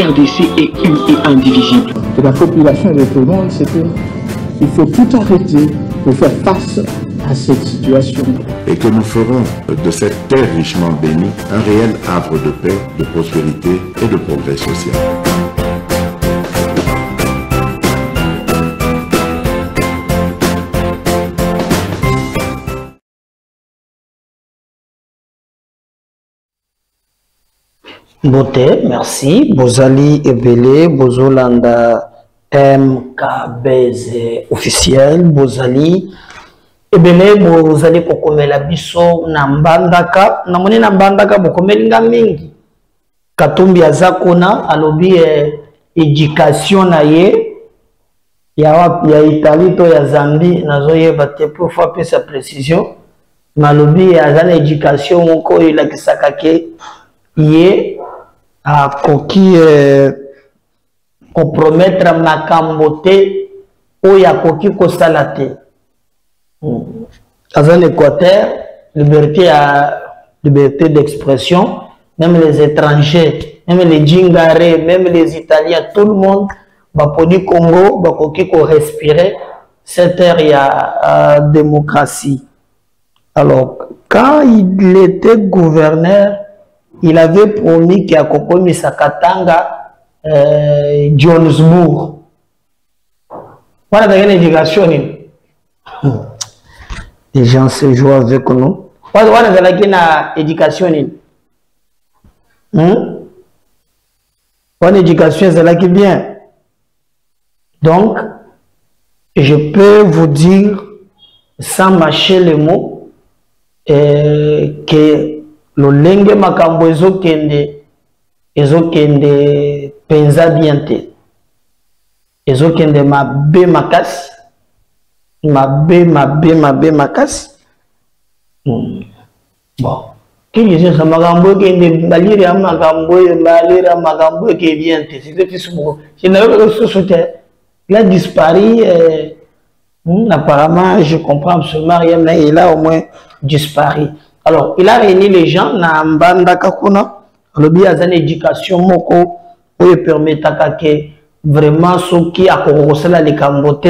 RDC est une et indivisible. Et la population et tout le monde, c'est qu'il faut tout arrêter pour faire face à cette situation. Et que nous ferons de cette terre richement bénie un réel havre de paix, de prospérité et de progrès social. Beauté, merci. Bozali Ebele, Bozolanda MKBZ officiel, Bozali Ebele, Bozali Kokomela Biso, Nambandaka, Namoni Nambandaka, Bokomelinga Mingi. Katumbi Azakona, alobi éducation na ye, ya Italie to ya Zambie, nazoye bate pour faire plus sa précision. Malobi azana éducation, moko il kisakake ye a koki compromettre makambote ou ya koki kosalate. Dans l'Équateur, liberté d'expression, même les étrangers, même les djingarés, même les Italiens, tout le monde, Bapodi Congo, Bakoki ko respirer cette ère il y a démocratie. Alors, quand il était gouverneur, il avait promis qu'il y a Kokomi Sakatanga Johannesburg. Voilà une éducation. Les gens se jouent avec nous. Voilà une éducation. Une éducation, c'est là qui vient. Donc, je peux vous dire, sans mâcher les mots, que le lenge makambo ezokende penza biente ezokende mabe makasi mabe makasi bon kini je makambo kende balira makambo ke biente c'est Facebook je n'avais pas société il a disparu apparemment je comprends absolument rien mais il a au moins disparu. Alors, il a réuni les gens na mbanda kakuna, lobi azan éducation moko pour permettre que vraiment ceux qui a korosela les kambote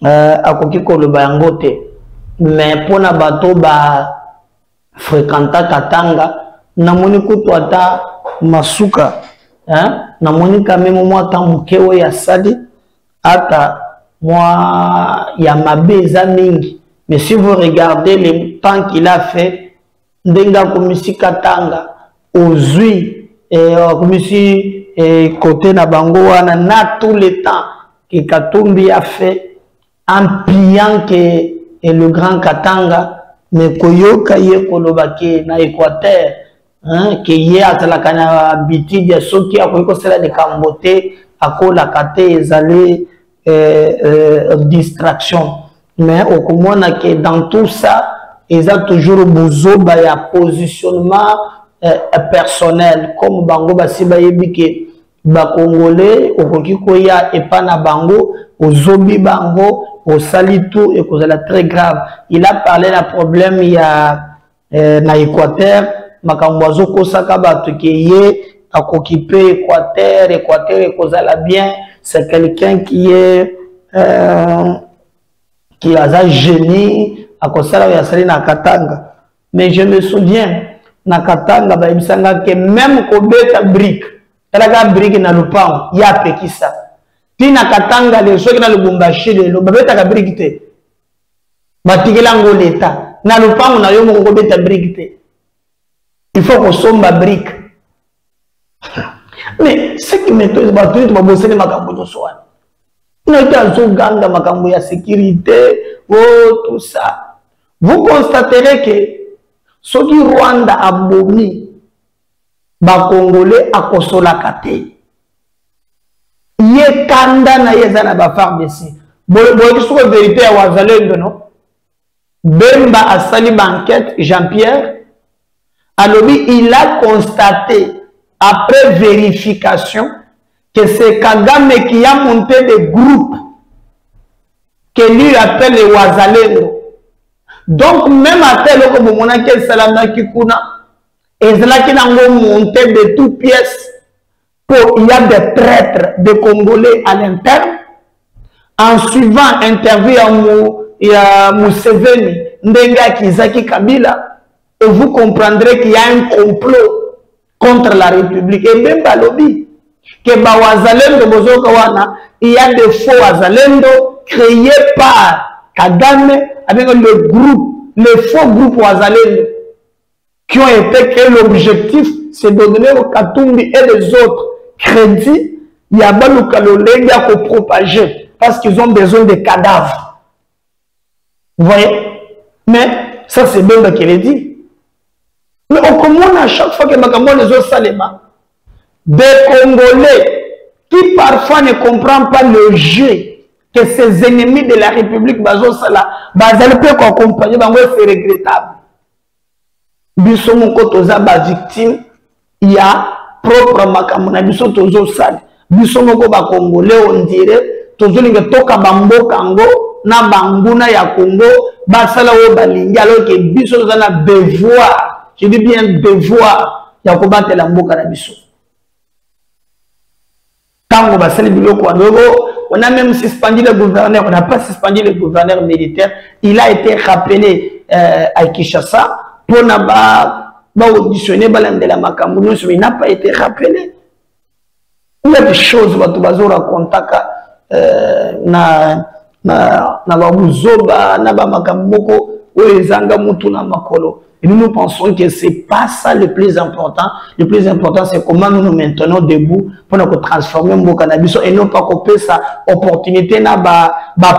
akoki ko le bangote. Mais pour na bato ba fréquenta katanga namoni kutu ata masuka namoni quand même moi tant mukewe ya sali ata moi ya mabeza mingi. Mais si vous regardez le temps qu'il a fait, Ndenga komisi katanga ozui komisi côté na bango wana na tout le temps que Katumbi a fait en pliant que le grand Katanga mais koyoka ye kolobake na Équateur que ye atalaka na biti ya soki akoyiko sala de kambote akola kate ezale distraction mais okomona que dans tout ça ils ont toujours besoin de positionnement personnel. Comme Bango Basiba Yebike, Congolais, au Kokikoya et pas na Bango, au Zobi Bango, au Salitou, et cause très grave. Il a parlé d'un problème il y a na Équateur, Makamboazo Kosaka Batukeye, à Kokipe Équateur et cause la bien. C'est quelqu'un qui est un génie. À Kosala Yasali na Katanga. Mais je me souviens, na Katanga, que même Kobeta brique, elle a brique na Lupang, ya pekisa. Ti na Katanga, les gens qui na Lubumbashi, le Babeta ka brique te. Batigelango l'État. Na Lupang, na yomo Kobeta brique te. Il faut qu'on somba brique. Mais ce qui m'étonne, c'est que tu vas bosser les makambo de soi. On a été à Zoganga, makambo ya sécurité, oh, tout ça. Vous constaterez que ce qui Rwanda a bomi, les Congolais a kosola kate. Yé kanda na yezana ba pharmacie. Bon, c'est vérité à Wazalendo, non? Bemba a sali banquette, Jean-Pierre. Alors, il a constaté, après vérification, que c'est Kagame qui a monté des groupes que lui appelle les Wazalendo. Donc, même à tel moment que Salama Kikuna, et cela qui n'a monté de toutes pièces qu'il y a des traîtres de Congolais à l'interne. En suivant interview à Museveni, Ndenga Kizaki Kabila, et vous comprendrez qu'il y a un complot contre la République. Et même à lobby, que Bawazalendo Bozokawana, il y a des faux Wazalendo créés par Kagame avec le groupe, les faux groupes Wazalendo qui ont été créés. L'objectif, c'est de donner au Katumbi et les autres crédits. Il y a Baloukalolé à propager parce qu'ils ont besoin de cadavres. Vous voyez? Mais ça, c'est bien qu'il est dit. Mais au commun, à chaque fois que Makambo les autres Salema, des Congolais qui parfois ne comprennent pas le jeu que ces ennemis de la République Bazo Sala, Bazal peut accompagner, c'est regrettable. Bissomo Kotoza, victime, il y a propre Makamona, Bissomo Tozo Sal, Bissomo Koba Congolais, on dirait, Tozo Linga Toka Bambo Kango, na Banguna ya Congo, Basala o Balingi, alors que Bissomo a devoir, je dis bien devoir, il y a combattre la Mboka na Bissomo. On a même suspendu le gouverneur, on n'a pas suspendu le gouverneur militaire. Il a été rappelé à Kinshasa pour auditionner Balandela Makambu, mais il n'a pas été rappelé. Il y a des choses que et nous pensons que ce n'est pas ça le plus important. Le plus important, c'est comment nous nous maintenons debout pour nous transformer le cannabis et non pas couper sa opportunité na ba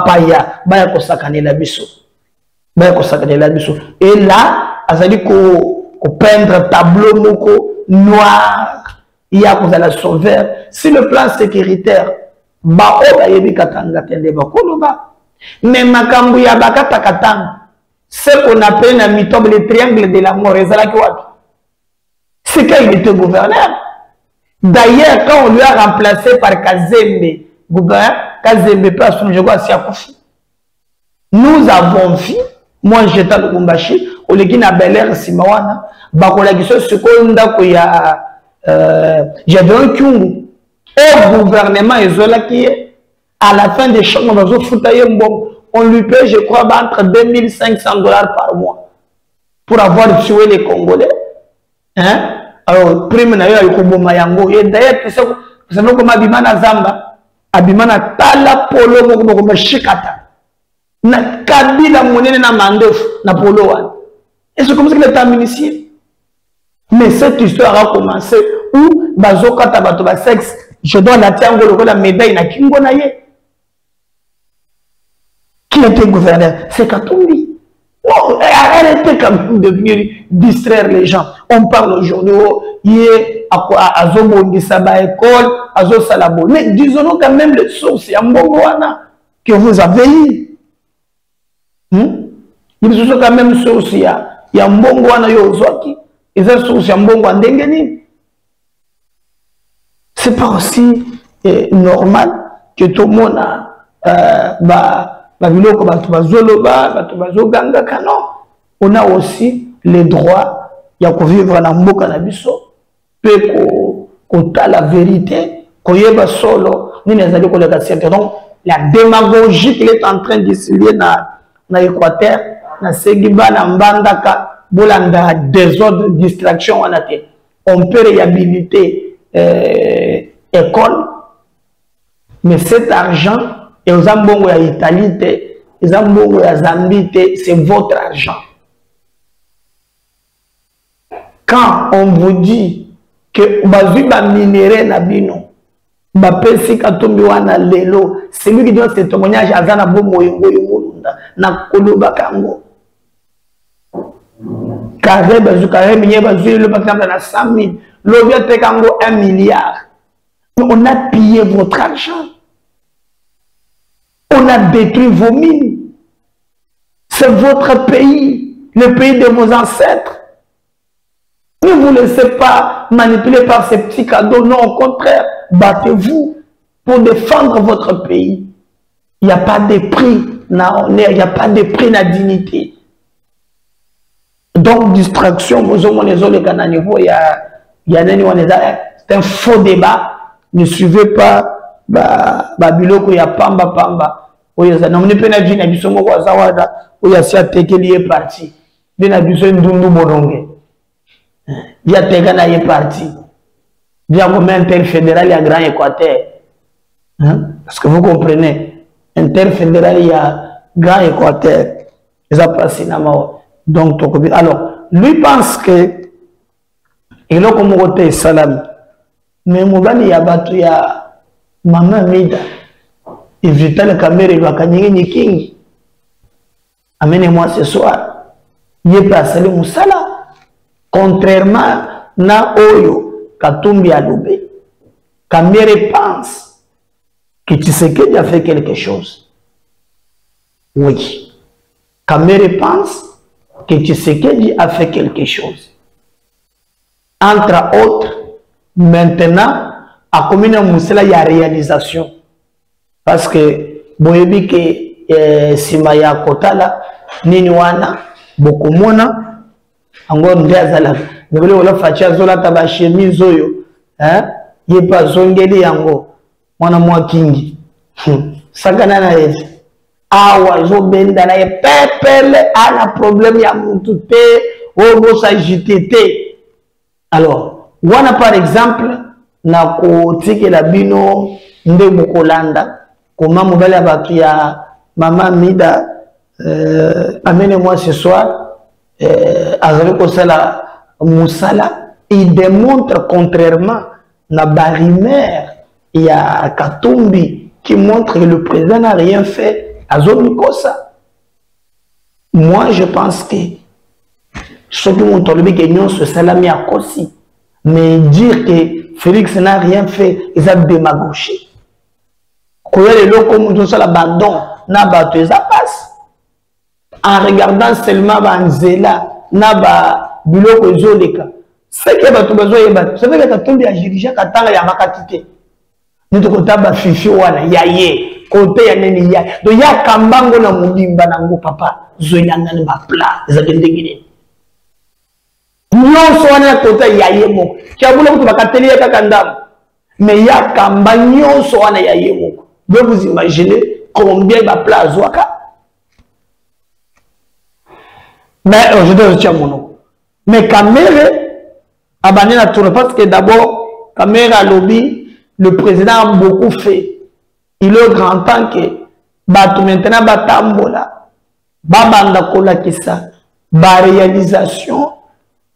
paya, ba ko sakane la biso. Et là, azali ko peindre tableau moko noir, il y a pour la sauveur. Si le plan sécuritaire, ba o ba yebi katanga tende ba koloba. Mais makambu ya bakata katanga. Ce qu'on appelle le triangle de la mort, c'est quand il était gouverneur. D'ailleurs, quand on lui a remplacé par Kazembe, gouverneur, Kazembe, nous avons vu, moi j'étais à Lubumbashi, au Legina Bel-Air, Simawana, j'avais un kyungu au gouvernement qui est à la fin des champs, on lui paye, je crois, entre 2500 $ par mois pour avoir tué les Congolais. Hein? Alors, prime na yo yokoboma yango. Et d'ailleurs, tu sais comment Abimana Zamba, Abimana Tala Polo Mokoboma Shikata. Na Kabila Monene na Mandef, na Polo Wan. Et c'est comme ça que l'État municipal. Mais cette histoire a commencé où Bazoka Tabatoba Sex, je dois la tirer la médaille na Kingo Naye. Qui était gouverneur? C'est Katumbi. Non, arrêtez quand même de venir distraire les gens. On parle aujourd'hui, il est à Zobo Saba école, à Zo Salabo. Mais disons-nous quand même les sources, il y a Mbongoana que vous avez eu. Il y a quand même sources, il y a Mbongoana Yozoki, et ces sources, il y a Mbongoana Dengeni. C'est pas aussi normal que tout le monde on a aussi les droits de vivre dans le cannabis, pour la vérité, donc la démagogie qu'il est en train de s'élever dans l'Équateur, dans Séguiba, dans Mbandaka, Bolanda, désordre, distraction, on peut réhabiliter école, mais cet argent, et aux Zambongo à Italie, aux Zambongo à Zambie, c'est votre argent. Quand on vous dit que vous avez minéré na bino, bapesi katumbi wana lelo, c'est lui qui donne ce témoignage à Zana Bomo Yumulunda, na Koloba Kango. Carré bazu, carré minier bazu, le bac na 100 000, l'objet te Kango 1 milliard. On a pillé votre argent. On a détruit vos mines. C'est votre pays, le pays de vos ancêtres. Ne vous laissez pas manipuler par ces petits cadeaux. Non, au contraire, battez-vous pour défendre votre pays. Il n'y a pas de prix na honneur, il n'y a pas de prix na dignité. Donc, distraction, c'est un faux débat. ne suivez pas biloko ya pamba. Oyo za namoni pe na vie na biso moko azawada oyo si atekeli est parti. Bien na biso ndundu boronge. Dia teka na est parti. Bien comme interfédéral à Grand Équateur. Parce que vous comprenez, interfédéral il y a Grand Équateur. Ça passe donc alors lui pense que il a comme côté salam. Mais mobali ya batu ya mama mida. Éviter la caméra, il va gagner ni king. Amenez-moi ce soir. Il est passé le moussala. Contrairement na Oyo, Katumbi Aloubé. Caméra pense que Tshisekedi a fait quelque chose. Oui. Caméra pense que Tshisekedi a fait quelque chose. Entre autres, maintenant, à commune moussala, il y a réalisation. Parce que boyebi ke simaya kotala nini wana bokomona angor nde azala ngole wala facha zola taba chemise oyo ye pa zongeli yango mwana mwa kingi sakana na yezi awa zo benda na pepele ana problème ya mutu te obo sa jitete. Alors wana par exemple na ko tikela bino nde bokolanda. Comment mobile abatu ya Mama Mida amenez-moi ce soir avec Osala Moussala, il démontre contrairement na Barimère il y a Katumbi qui montre que le président n'a rien fait à Zomikosa. Moi je pense que ce qui m'ont tombé que nous ce salami à Kossi, mais dire que Félix n'a rien fait, ils ont démagogie. Les locaux ont la badon na bateau ça passe en regardant seulement banzela na ba biloko zoleka c'est que bato besoin yeba c'est vrai que Katumbi a dirigé katanga ya makatite ni to kotaba fifi wana yaye côté ya neni ya do ya kambango na mudimba nango papa zoyanga ni ba pla za kendengine nyonso wana côté yaye moko kiabula kutu bakateli ya kakandam mais ya kamba nyonso wana yaye moko. Vous imaginez combien il va placer Zouaka. Mais je dois dire mon nom. Mais Kamere a banni la tour parce que d'abord, Kamere a lobby, le président a beaucoup fait. Il est grand temps que maintenant Batambola, Babanda Kola Kissa, ba réalisation,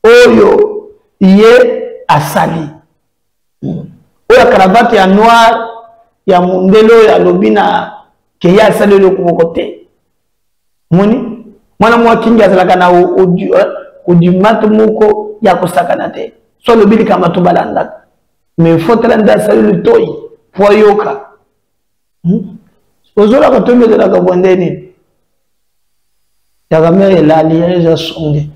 Oyo, Yé, Asali. Oyo cravate ya noir. Ya mundelo ya lobina ke ya sale le kokote moni mwana mwa kingi azalaka na odi matu moko ya kosakana te so lobili kama to balanda mais faut tellement sale le toy faut yoka ozola ko tombe de la kabondeni ya kamere la liaison sonde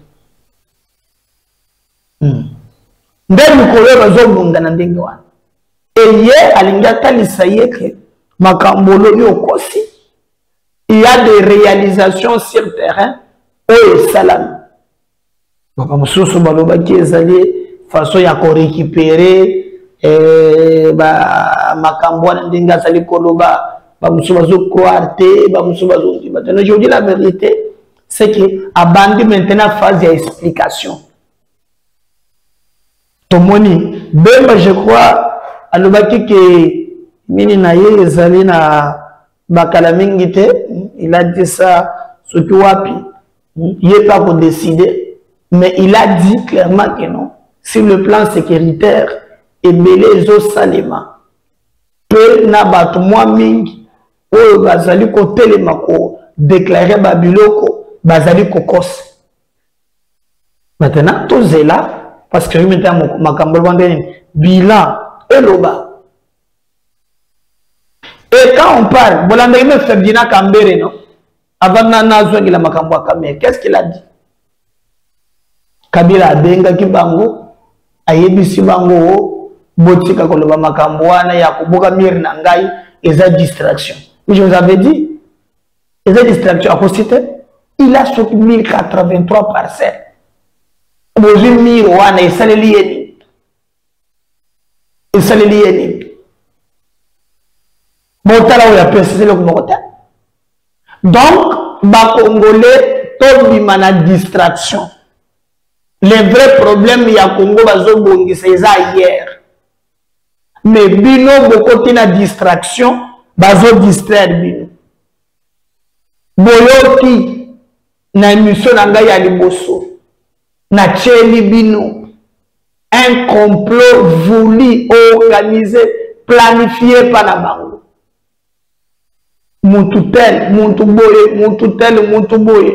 ndeni ko bazo munda na ndenge wana. Et hier, à l'ingata l'Issaïek, Makambolo Yokosi, il y a des réalisations sur le terrain, au Salam. Donc, Moussou Baloba qui est allé, façon il y a qu'on récupérer, Makambo Ndinga Sali Koloba, Moussou Bazo Koarte, Moussou Bazo. Maintenant, je vous dis la vérité, c'est que Abandi maintenant phase d'explication. Tomoni, Bemba, je crois, alobaki ke mini na ye ezali na bakala mingi te, il a dit ça surtout wapi il pas pour décider, mais il a dit clairement que non, sur le plan sécuritaire et belé zo salema pe na bato mwa mingi oyo bazali ko telema ko déclarer babiloko bazali ko kosa maintenant tout zela parce que maintenant makambo bandeni bilan Eloba. Et quand on parle, Bolandé Ferdinand Kambere, non? Avant Nazouang la Makambwa Kamere, qu'est-ce qu'il a dit? Kabila Benga Kibango, Ayebisi Bango, Botika Koloba Makambwana, Yakuboga Mir Nangai, et sa distraction. Mais je vous avais dit, et sa distraction, à quoi c'était? Il a sorti 1083 parcelles. Bozi Mir Wana, et Salelieni. Et Salelieni. Botala ou ya précisé le côté. Donc, ba Congolais, tout bima na distraction. Les vrais problèmes ya Congo bazo bongi c'est ça hier. Mais bino beaucoup na distraction, bazo distraire bino. Boyoki na émission na ngai ya liboso. Na tcheli bino. Un complot voulu, organisé, planifié par la banque. Moutoutel, Moutouboye, Moutoutel, Moutouboye.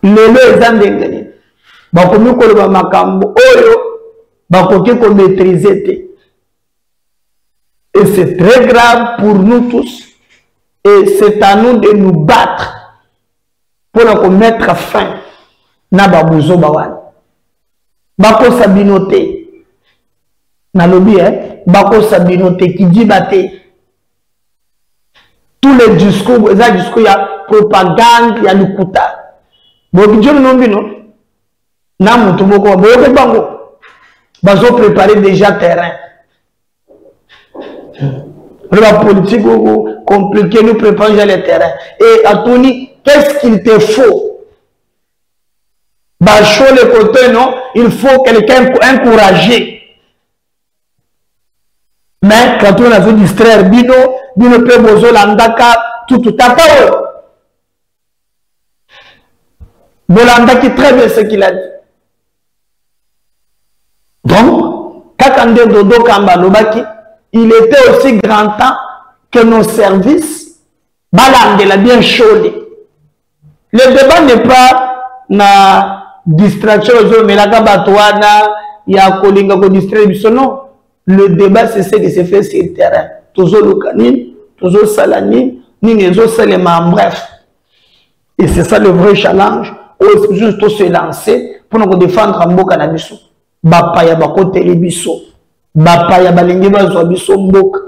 Lelo ezandengeni. Bakomi koloba makambo oyo bakoki ko maîtriser. Et c'est très grave pour nous tous. Et c'est à nous de nous battre pour mettre fin na babuzo bawana. Bako sabinote. Na lobi bako sabinote qui dit baté. Tous les discours, il y a propagande, il y a le kouta. Bon, Dieu non bino. Na mutu boko boyoke bango. Bazo préparer déjà terrain. La politique compliquée, nous préparons déjà le terrain. Et Anthony, qu'est-ce qu'il te faut? Bacho le côté, non? Il faut quelqu'un encouragé. Mais quand on a vu distraire Bino, Bino peut bozo landaka, tout à fait. Bolanda qui très bien ce qu'il a dit. Donc, Kakande Dodo Kamba Lobaki, il était aussi grand temps que nos services, Balande l'a bien chaudé. Le débat n'est pas na distraction, mais la Kabatouana, il y a Kolinga ko distraire, non. Le débat, c'est ce qui se fait sur le terrain. Toujours le canine, toujours Salani, ni les autres éléments, bref. Et c'est ça le vrai challenge. Ou juste se lancer pour nous défendre en Mboka na biso. Bapaya bako télébiso. Bapaya balingi bazo biso Mboka.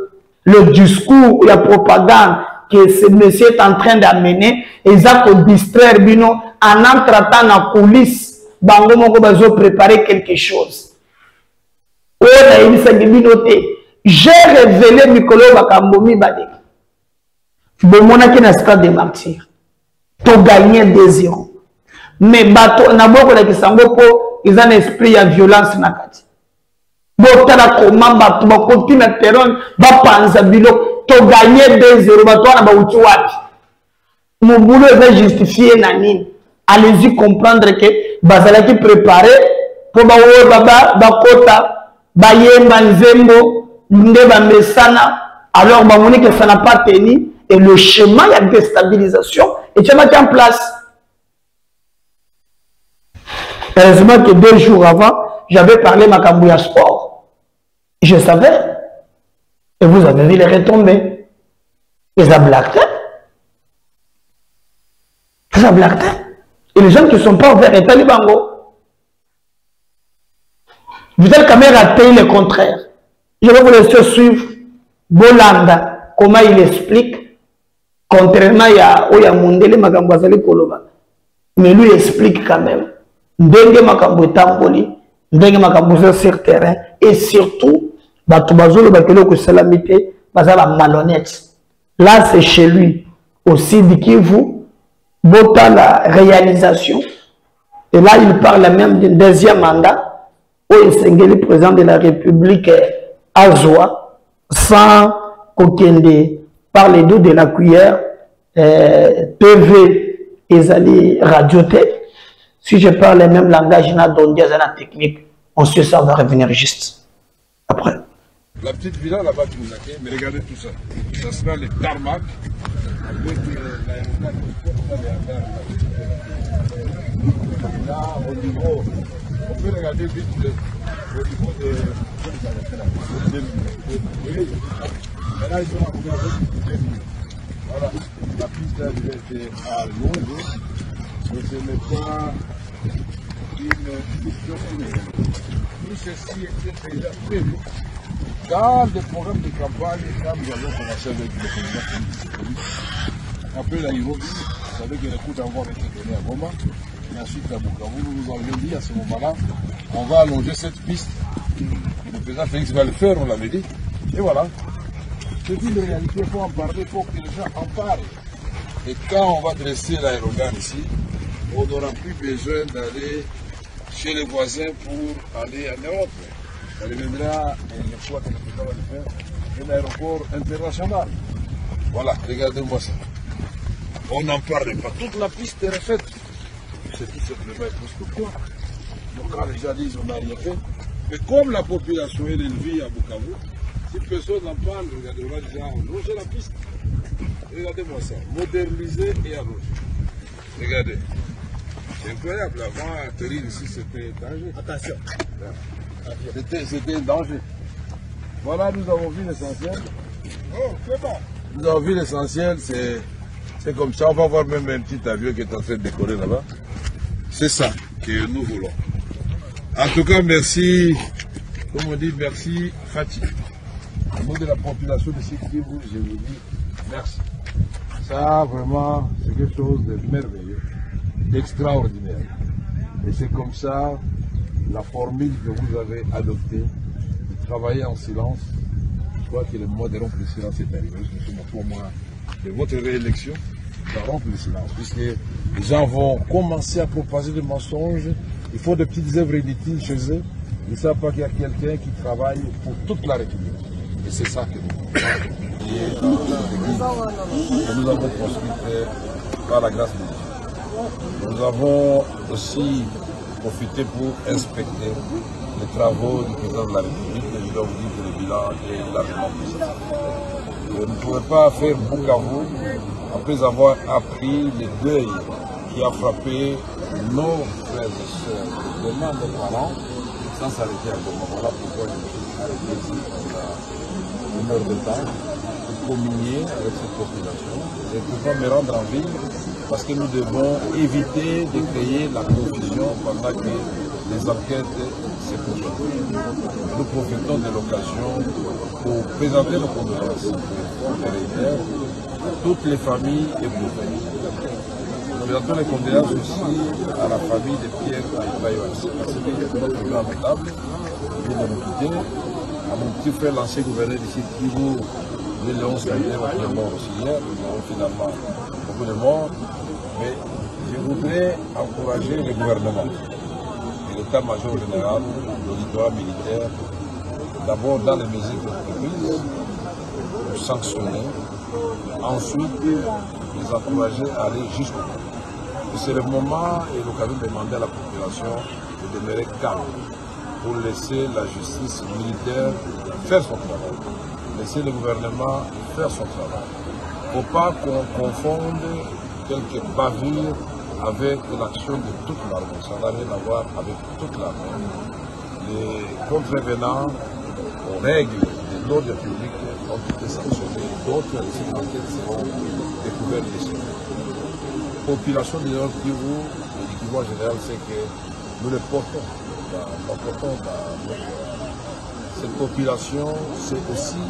Le discours, la propagande que ce monsieur est en train d'amener, ils ont distraire bino en entratant dans la coulisse. Bango moko bazo préparer quelque chose. J'ai révélé Mikolo Bakambomi Badek. Bomona qui n'a pas de martyrs. Tu gagné 2-0. Mais bato na boko la kisango po ils ont un esprit de violence na kati. Botala comment bato ba continue na terrain ba panza bilo tu gagné 2-0 bato na ba uti wapi. Mon boulot est justifié na nini. Allez-y comprendre que bazala qui préparé pour ba wo baba bakota ba yemba nzembo ndeba mesana alors ba moni que ça n'a pas tenu et le schéma il y a déstabilisation et tu vas mettre en place. Heureusement que 2 jours avant, j'avais parlé ma Makambouya Sport. Je savais. Et vous avez vu les retombées. Ils ont blagué. Ils ont blagué. Et les gens qui ne sont pas ouverts, et Talibango. Vous avez quand même raté le contraire. Je vais vous laisser suivre Bolanda, comment il explique. Contrairement à Oyamundele Makambouazali Koloba. Mais lui explique quand même. Ndenge makambo etamboli, ndenge makambo sur terrain et surtout bato bazolo bakelo ko salamité bazala malhonnête. Là c'est chez lui aussi dit Kivu bota la réalisation et là il parle même d'un 2e mandat où il s'engage président de la République Azwa sans qu'aucun par les dos de la cuillère TV et radio tête. Si je parle le même langage, dans la technique, on sait ça, on va revenir juste après. La petite villa là-bas qui nous accueille, mais regardez tout ça. Ça sera le tarmac avec là, au niveau, on peut regarder vite au niveau de... Là, ils sont voilà, la piste là, était à Londres. Mais ce n'est pas une question humaine. Tout ceci était déjà prévu dans des programmes de campagne quand nous avons commencé avec le président politique. Après la Nairobi, vous savez que les coups d'envoi ont été donnés à Goma. Et ensuite à Bukavu, nous nous avions dit à ce moment-là, on va allonger cette piste. Le président Félix va le faire, on l'avait dit. Et voilà. C'est une réalité, il faut en parler, il faut que les gens en parlent. Et quand on va dresser l'aérogare ici, on n'aura plus besoin d'aller chez les voisins pour aller en Europe. Ça deviendra une fois que le président va le faire, un aéroport international. Voilà, regardez-moi ça. On n'en parle pas. Toute la piste est refaite. C'est tout simplement pourquoi. Donc quand les gens disent on n'a rien fait, mais comme la population est élevée à Bukavu, si personne n'en parle, regardez, on va dire allonger la piste. Regardez-moi ça, moderniser et allonger. Regardez. C'est incroyable, avant atterrir ici c'était danger. Attention. C'était un danger. Voilà, nous avons vu l'essentiel. Oh, c'est bon. Nous avons vu l'essentiel, c'est comme ça. On va voir même un petit avion qui est en train de décoller là-bas. C'est ça que nous voulons. En tout cas, merci, comme on dit, merci Fatih. Au nom de la population de Sidi, je vous dis merci. Ça, vraiment, c'est quelque chose de merveilleux, d'extraordinaire. Et c'est comme ça, la formule que vous avez adoptée, de travailler en silence, je crois que le mois de rompre le silence est arrivé. Je me pour moi de votre réélection, de rompre le silence, puisque les gens vont commencer à proposer des mensonges. Il faut des petites œuvres inutiles chez eux. Ils ne savent pas qu'il y a quelqu'un qui travaille pour toute la République. Et c'est ça que nous avons construit par la grâce de Dieu. Nous avons aussi profité pour inspecter les travaux du président de la République. Et je dois vous dire que le bilan est largement positif. Vous ne pouvez pas faire Bukavu après avoir appris les deuils qui a frappé nos frères et sœurs, demain nos parents, sans s'arrêter à Goma. Voilà pourquoi je me suis arrêté ici pendant une heure de temps pour communier avec cette population et pouvoir me rendre en ville parce que nous devons éviter de créer la confusion pendant que les enquêtes se poursuivent. Nous profitons de l'occasion pour présenter nos condoléances à toutes les familles éprouvées. Nous présentons les condoléances aussi à la famille de Pierre Aïbayo, parce que notre grand notable vient de nous quitter, à mon petit frère l'ancien gouverneur d'ici Kivu, Léon Sandler, qui est mort aussi hier. Nous avons finalement beaucoup de morts, mais je voudrais encourager le gouvernement et l'état-major général, l'auditorat militaire, d'abord dans les mesures d'entreprise, pour sanctionner, ensuite les encourager à aller jusqu'au bout. C'est le moment et l'occasion de demander à la population de demeurer calme pour laisser la justice militaire faire son travail, laisser le gouvernement faire son travail. Il ne faut pas qu'on confonde quelques bavures avec l'action de toute l'armée. Ça n'a rien à voir avec toute l'armée. Les contrevenants aux règles de l'ordre public ont été sanctionnés, d'autres enquêtes seront découvertes ici. La population de Nord Kivu et du Kivu en général, c'est que nous le portons dans notre... Cette population, c'est aussi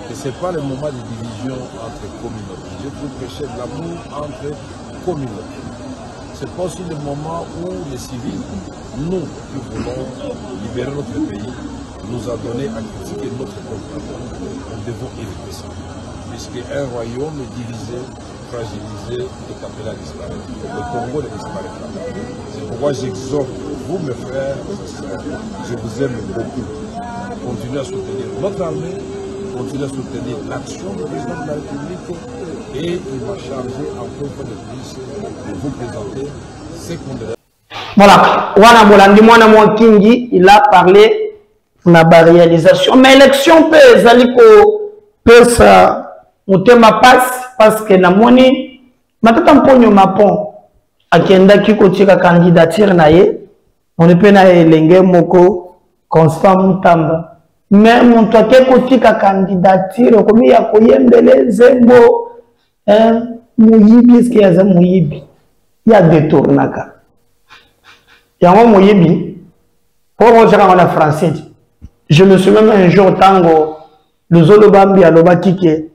que ce n'est pas le moment de division entre communautés. Je trouve que c'est de l'amour entre communautés. Ce n'est pas aussi le moment où les civils, nous qui voulons libérer notre pays, nous a donné à critiquer notre population. Nous devons éviter ça. Puisqu'un royaume divisé, fragilisé est appelé à disparaître. Le Congo ne disparaîtra pas. C'est pourquoi j'exhorte vous, mes frères, je vous aime beaucoup. Continuez à soutenir notre armée, continuez à soutenir l'action du président de la République et il m'a chargé encore une fois de plus de vous présenter ce qu'on devrait. Voilà, Wana Molandi Mwana Mwakingi, il a parlé de la réalisation. Mais l'élection peut ça mutema passe parce que na moni matata mponyo mapon akenda kiko tika candidature na ye on peut na elenge moko Constant Mutamba mais muntu akeko tika candidature komi ya koyembele zembo muyibi eske ya za muyibi ya détournaka yango muyibi pour on sera en français. Je me souviens même un jour tango Luzolo Bambi a l'obakike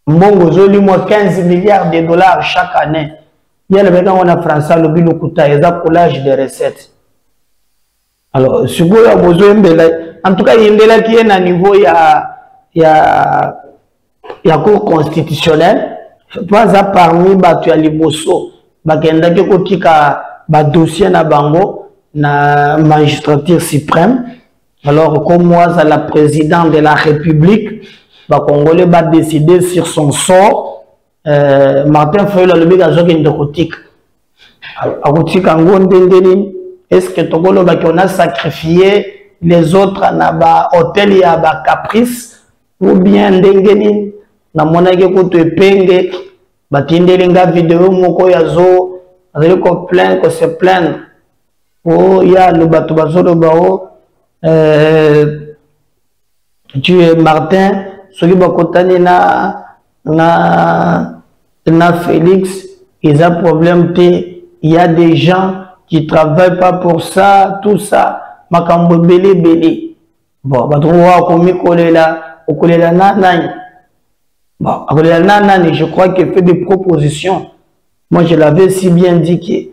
Mbongo zoli moi 15 milliards de dollars chaque année. Il y a le mec en France, le bilan coûte à collage de recettes. Alors, si vous avez besoin de en tout cas, il y a un niveau, il y a la Cour constitutionnelle, pas à parmi Batu Aliboso, Bakenda Kotika, dossier na bango, na magistrature suprême. Alors, comme moi, c'est la présidente de la République, Congolais va décider sur son sort. Martin Fayulu le biga zoki ndokotika. Akotika ngondendeni. Est-ce que Togolo on a sacrifié les autres na ba hôtel ya ba caprice ou bien ndengeni na monake ko to penge batindelinga vidéo moko ya zo azali ko plaindre ko se plaindre. Oh ya le bato bazolo bao tu es Martin soki bakotani na Félix, ils ont problème. Il y a des gens qui travaillent pas pour ça, tout ça. Makambo belé belé. Bon, je crois qu'il fait des propositions. Moi, je l'avais si bien dit qu'il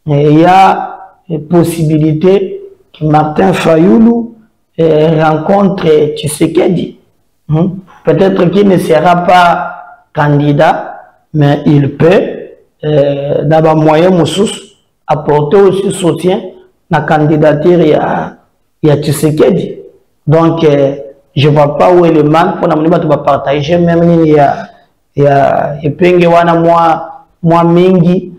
y a une possibilité que Martin Fayulu rencontre Tshisekedi. Peut-être qu'il ne sera pas candidat, mais il peut, d'abord moyen apporter aussi soutien à la candidature il y a Tshisekedi. Donc, je ne vois pas où est le mal pour nous partager. Même il y a moi mingi,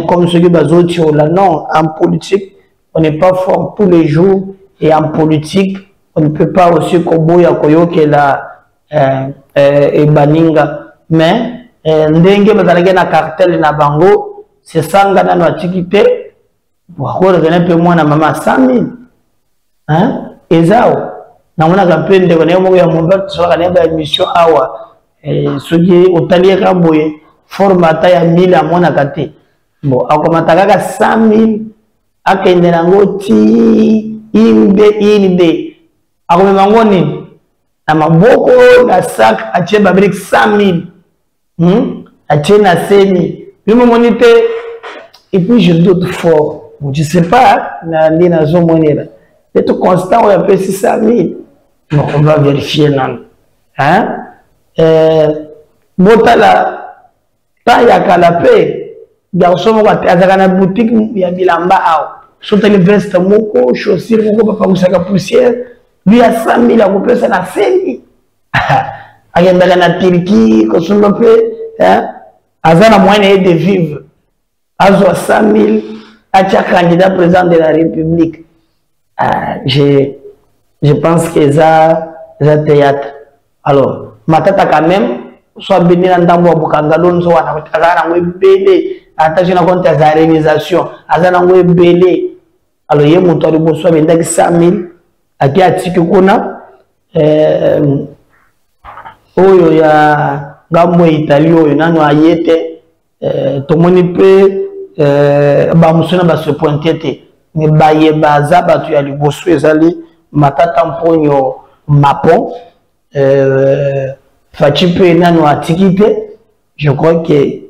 comme ceux qui sont là. Non, en politique, on n'est pas fort tous les jours. Et en politique, on ne peut pas aussi koboya koyoke la et baninga. Mais ndenge bazalaki na cartel na bango c'est ça ngana no atikite wakora zene pe mwana mama 100,000 hein ezao na mwana kapende ko ne mo ya momba tsoka ne ba émission awa soki otali kamboye formata ya 1000 amona kate bon akomata kaka 100,000 akende nango ti inde akomema ngoni na maboko na sac atie babrik 100,000 atie na seni bimo monite et puis je doute fort je sais pas na ndina zo monela c'est constant on appelle 600,000 bon on va vérifier nan hein botala ta ya kalape garçon mo azaka na boutique ya bilamba aw sote le veste moko chaussure moko papa kusaka poussière lui a 100,000 à couper ça na seni agenda na Turquie ko sumba pe hein azana moyen de vivre azo 100,000 acha candidat président de la République. Je pense que ça théâtre. Alors matata quand même soit béni na ndambo bukangalo nzo wana azana ngwebele attention na compte za réalisation azana ngwebele. Alors ye muto ali boswa bendaki 100,000 ati atiki kuna oyo ya ngambo Italie oyo nano ayete tomoni pe ba musona ba se pointete ne baye baza batu ya liboso ezali matata mponyo mapon fachi pe nano atikite. Je crois que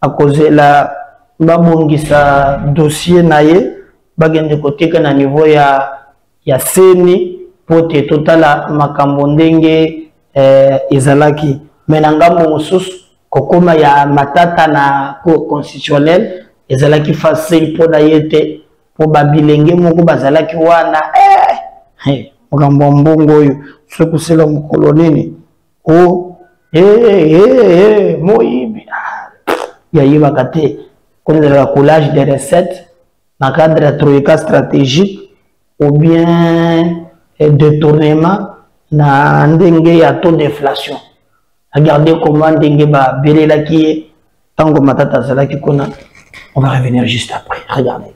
à cause la babongisa dossier naye bagende koteka na niveau ya seni pote totala makambo ndenge ezalaki menangambo mususu kokoma ya matata na Cour constitutionnelle ezalaki facile pour na yete pour babilenge moko bazalaki wana makambo mbongo oyo sokusela mukolo nini o moyibi yayibaka te connaître le collage des recettes dans le cadre de troïka stratégique ou bien détournement na ndenge ya taux d'inflation. Regardez comment ndenge ba belela ki tango matata zalaki kona. On va revenir juste après. Regardez.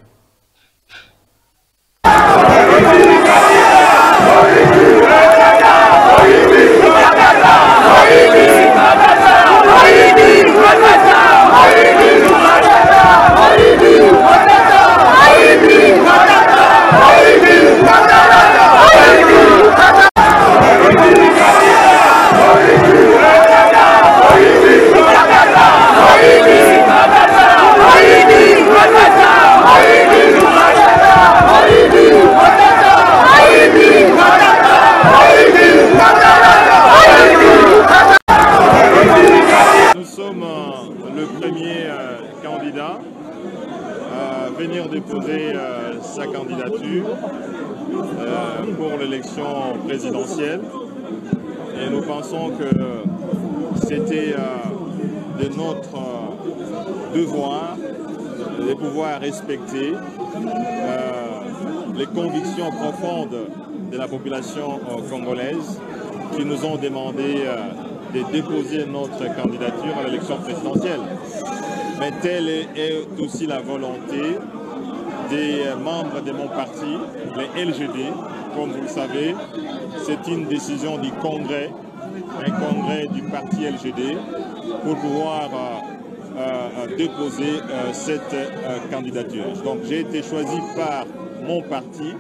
Haïti, candidature pour l'élection présidentielle. Et nous pensons que c'était de notre devoir de pouvoir respecter les convictions profondes de la population congolaise qui nous ont demandé de déposer notre candidature à l'élection présidentielle. Mais telle est aussi la volonté des membres de mon parti, les LGD. Comme vous le savez, c'est une décision du Congrès, un congrès du parti LGD, pour pouvoir déposer cette candidature. Donc j'ai été choisi par mon parti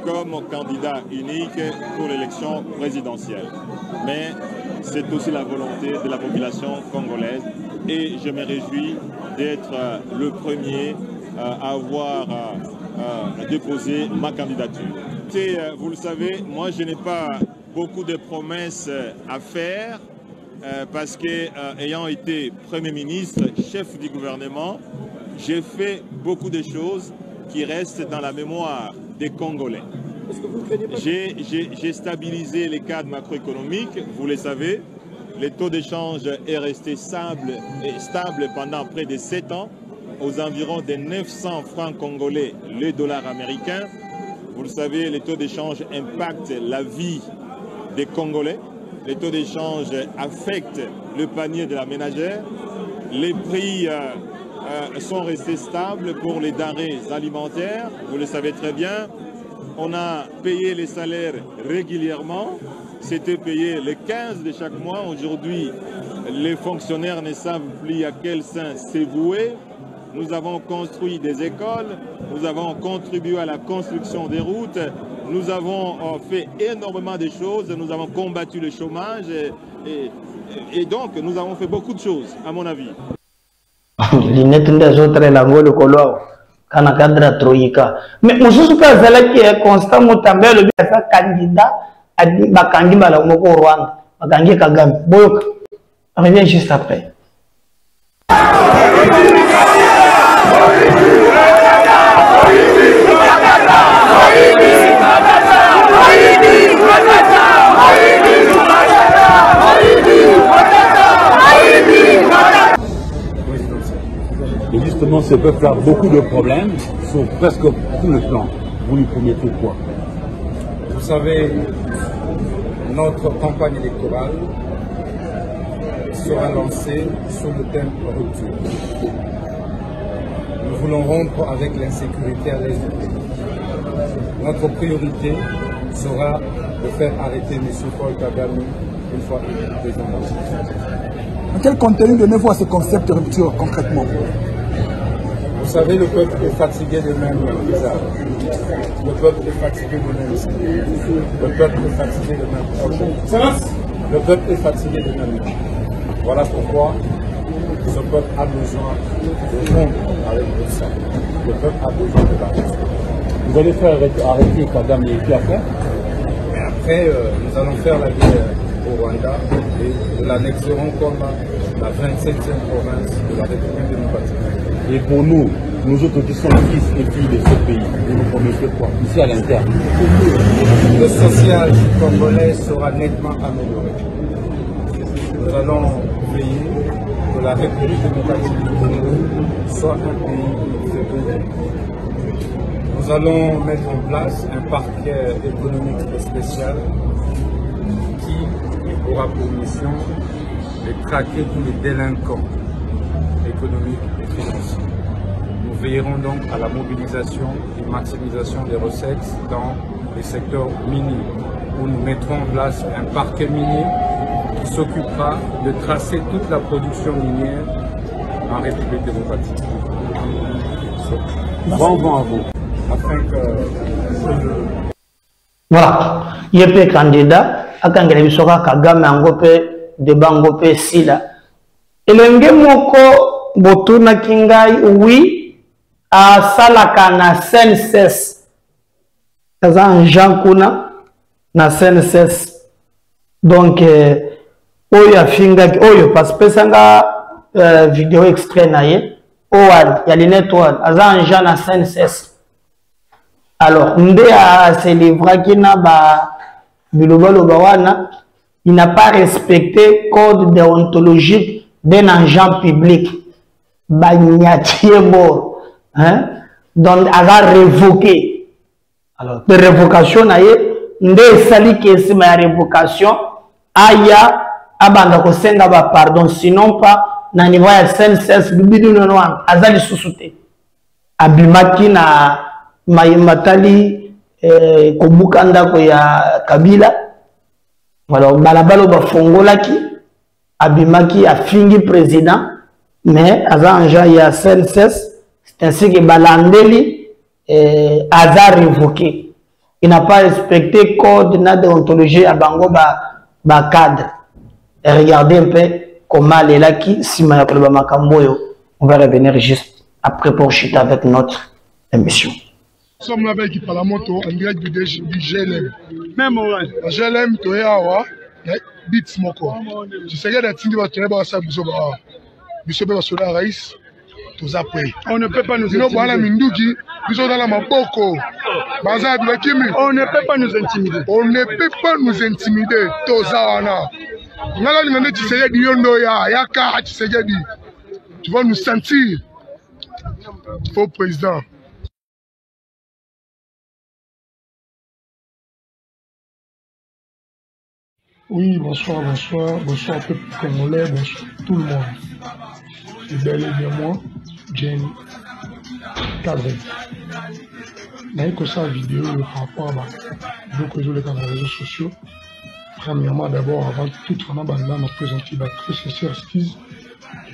comme candidat unique pour l'élection présidentielle. Mais c'est aussi la volonté de la population congolaise et je me réjouis d'être le premier à avoir déposé ma candidature. Et, vous le savez, moi je n'ai pas beaucoup de promesses à faire parce que ayant été Premier ministre, chef du gouvernement, j'ai fait beaucoup de choses qui restent dans la mémoire des Congolais. J'ai stabilisé les cadres macroéconomiques, vous le savez. Le taux d'échange est resté stable pendant près de 7 ans, aux environs de 900 francs congolais le dollar américain. Vous le savez, les taux d'échange impactent la vie des Congolais. Les taux d'échange affectent le panier de la ménagère. Les prix sont restés stables pour les denrées alimentaires. Vous le savez très bien. On a payé les salaires régulièrement. C'était payé le 15 de chaque mois. Aujourd'hui, les fonctionnaires ne savent plus à quel sein se vouer. Nous avons construit des écoles, nous avons contribué à la construction des routes, nous avons fait énormément de choses, nous avons combattu le chômage et donc nous avons fait beaucoup de choses, à mon avis. Mais mususu pe azalaki constant motambe le bisa candidat a bakangi bala moko Rwanda bakangi Kagame boyoka revient juste après. Et justement, ce peuple a beaucoup de problèmes sur presque tout le plan. Vous lui promettez quoi? Vous savez, notre campagne électorale sera lancée sous le thème rupture. Nous voulons rompre avec l'insécurité à l'est du pays. Notre priorité sera de faire arrêter M. Paul Kagame une fois président. Quel contenu donnez-vous à ce concept de rupture concrètement? Vous savez, le peuple est fatigué de même visage. Le peuple est fatigué de même esprit. Le peuple est fatigué de même projet. Le peuple est fatigué de même. Voilà pourquoi ce peuple a besoin de rompre avec le sang. Le peuple a besoin de la raison. Vous allez faire arrêter Kagame et puis après? Et après, nous allons faire la guerre au Rwanda et nous l'annexerons comme la 27e province de la République démocratique. Et pour nous autres qui sommes fils et filles de ce pays, vous nous promettez quoi? Ici à l'interne. Le social congolais sera nettement amélioré. Nous allons veiller que la République démocratique du Congo soit un pays fécond. Nous allons mettre en place un parquet économique spécial qui aura pour mission de traquer tous les délinquants économiques et financiers. Nous veillerons donc à la mobilisation et maximisation des recettes dans les secteurs miniers, où nous mettrons en place un parquet minier qui s'occupera de tracer toute la production minière en République démocratique. Bon vent à vous. Afin que voilà, il y a des candidats à Kangelebisora Kagame Angope de Bangope Sila. Et le moko Botuna Kingai, oui, à Salaka na CNSS. Kaza Jean Kuna na CNSS. Donc, Oyo Finga, Oyo, parce que c'est vidéo extrait naïe. Owan, il y a les nettoiles. Azan Jean na CNSS. Alors, Ndé a se livré qui n'a pas il n'a pas respecté le code déontologique d'un agent public. Hein? Donc, il a révoqué. Alors, de révocation, Ndé sali qui est ma révocation, aya abanda ko senga ba pardon, sinon pas na niveau ya CNSS bibidu no azali susute. Abimaki na matali kobukanda ko ya Kabila. Alors balabalo ba fongolaki abimaki afingi président mais azanja ya CNSS c'est ainsi que balandeli aza révoqué. Il n'a pas respecté le code de déontologie à Bango ba cadre. Et regardez un peu comment elle est là qui si on va revenir juste après pour chuter avec notre émission. Nous sommes là avec la moto en direct du GLM. Même au GLM, tu es à Bits Moko. Tu sais que tu vas te faire ça, on ne peut pas nous intimider. On ne peut pas nous intimider. On ne peut pas nous intimider. Tu vas nous sentir. Faux président. Oui, bonsoir, peuple congolais, bonsoir tout le monde. C'est bel et bien moi, Jenny Kazé. J'ai écouté sa vidéo par rapport à beaucoup de gens dans les réseaux sociaux. Premièrement, d'abord, avant tout, on a présenté la très sincère excuse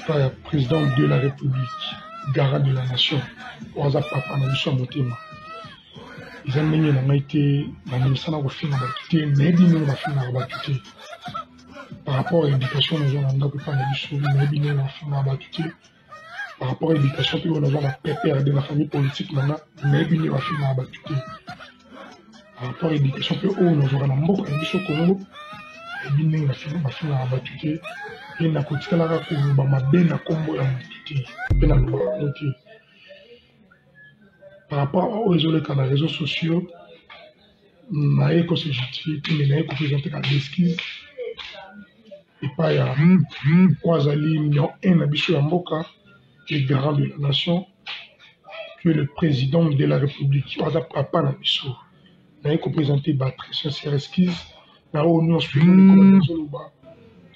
par le président de la République, garant de la nation, Oaza Papa Nabisha Motema. Ils ont été par rapport à l'éducation, nous avons par rapport à l'éducation, nous avons la PPR de la famille politique, nous avons par rapport à l'éducation, nous avons la Congo, et nous par rapport aux réseaux sociaux, nous avons se justifier, nous avons présenté des excuses. Et pas ya Ouazali Mignon Nabiso Yamboka, qui est garant de la nation, qui est le président de la République, Ouaza Papa Nabiso. Nous avons présenté des très sincères excuses. Nous avons suivi les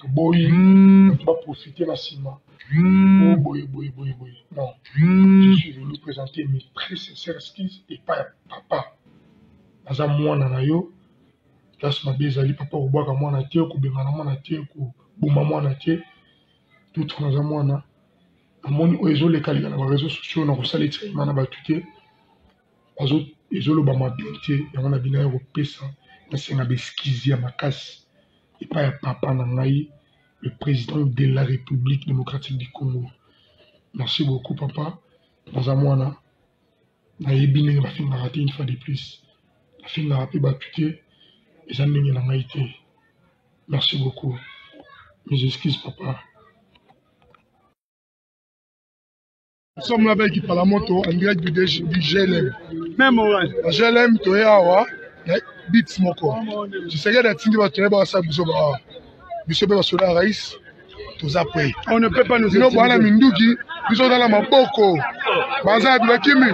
commandations de profiter de la ciment. Non, je suis venu présenter mes très sincères excuses et pas papa. Aza mwana na yo, place ma bezali papa obwaka mwana te ko bengana mwana te ko buma mwana te. Tout naza mwana. Amoni ozo le kalika na réseaux sociaux na ko sala traitement na batuté. Azo ezolo ba mabité ya mwana bina yo pesa na senga beskizi ya makasi. Et pas ya papa na ngai, le président de la République démocratique du Congo. Merci beaucoup, papa. Dans un mois, na yebine la fin raté une fois de plus. La fin raté battuté, et ça n'a été. Merci beaucoup. Mes excuses, papa. Nous sommes là avec la moto en direct du GLM. Même au GLM, tu es à Bits Moko. Tu sais que tu vas te faire ça, on ne peut pas nous intimider.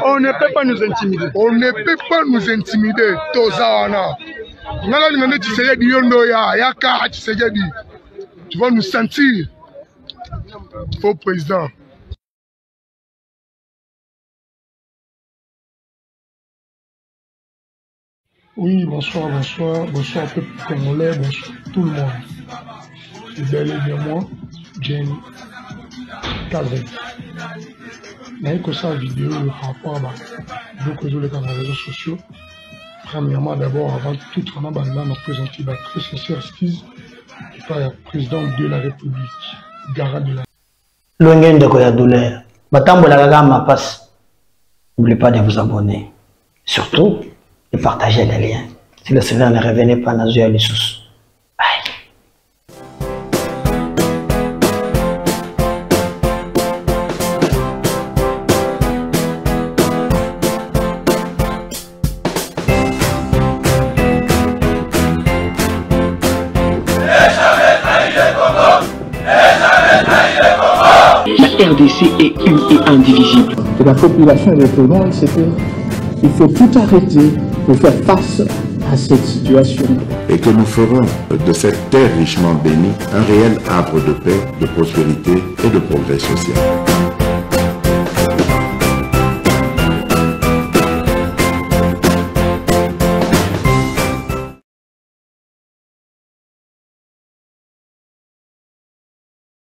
On ne peut pas nous intimider. On ne peut pas nous intimider. Tu vas nous sentir. Faux président. Oui, bonsoir, peuple congolais, bonsoir tout le monde. C'est bel et bien moi, Jenny Kazé. J'ai écouté sa vidéo par rapport à beaucoup de gens dans les réseaux sociaux. Premièrement, d'abord, avant tout, on a présenté la très sincère excuse par le président de la République, garant de la L'Ongen de Koyadoulé, Batambo la Gama passe. N'oubliez pas de vous abonner. Surtout, de partager les liens. Si le Seigneur ne revenait pas dans les sous. RDC est une et indivisible. De la population et de tout le monde, c'est qu'il faut tout arrêter pour faire face à cette situation. Et que nous ferons de cette terre richement bénie un réel havre de paix, de prospérité et de progrès social.